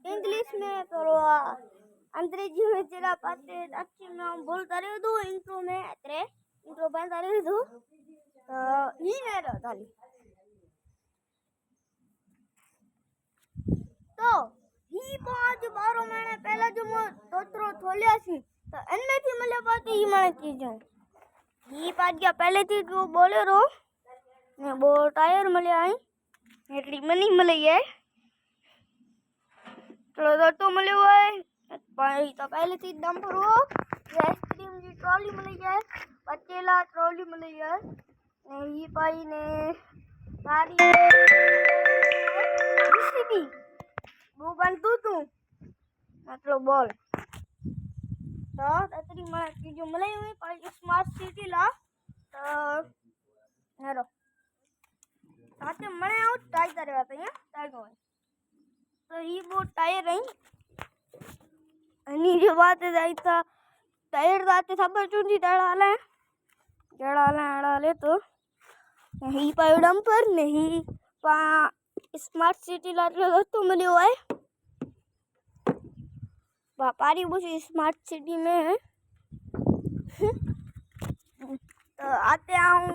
English में करो अंग्रेजी में तेरा पाते अच्छी में हम बोलता रहे दो इंट्रो में तेरे इंट्रो बनता रहे दो ही नहीं रहता तो ही 5-12 महीने पहले जो मैं तोतरो थोलिया सी तो इनमें थी मिले बात ही मैं चीजों ही पाट गया पहले थी जो बोले रो मैं वो टायर मिले आई એટલી મની મળે है तो मिले हुआ है भाई तो पहले थी डंपर हो आइसक्रीम की ट्रॉली मिली है पचेला ट्रॉली मिली है ये भाई ने गाड़ी जीसीबी वो बंदू तू मतलब बोल तो तेरी मैं जो मिली हुई भाई स्मार्ट सिटी ला तो हेरो साथे मने आउट टाई करे आते हैं टाई को तो ये वो टायर रही अनि जो बात है था टायर दाते सब चुंडी डाले तो नहीं पायो डंपर नहीं पा स्मार्ट सिटी लाटे तो मिले हुआ है व्यापारी वो स्मार्ट सिटी में है तो आते आऊँ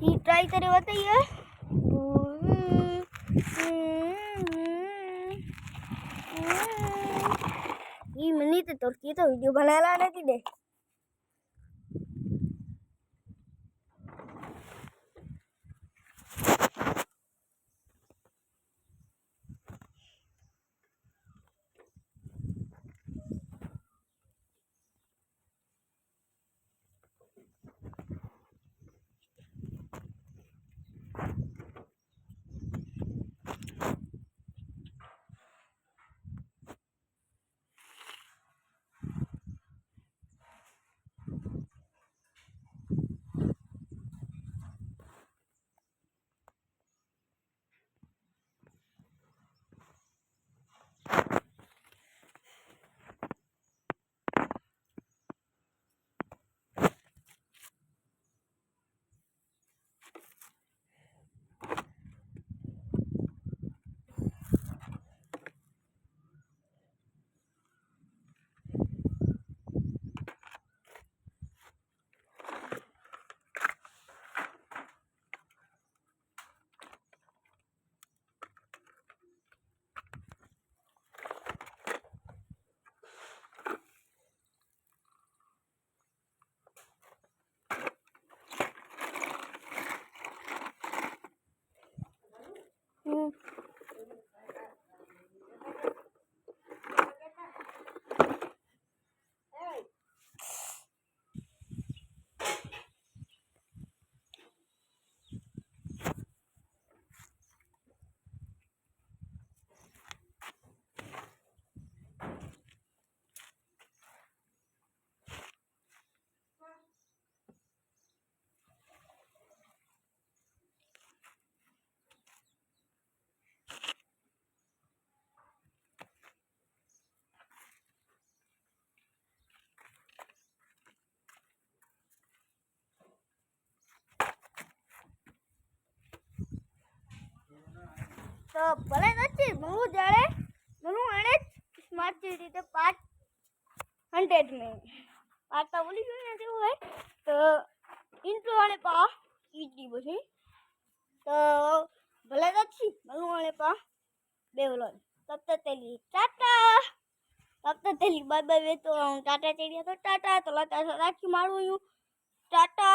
ये ट्राई करे बताइए ये मिनी तो तुर्की तो वीडियो बना लाने की दे तो भले नच्ची मनु जाड़े मनु आने स्मार्ट सिटी ते पार्ट 100 में आता बोली जो ना जो है तो इंट्रो वाले पा इतनी बसी तो भले नच्ची मनु वाले पा बेवलोन तब तक तेली टाटा तब तक तेली बाय बाय वे तो टाटा चढ़िया तो टाटा तो लता राखी मारू टाटा।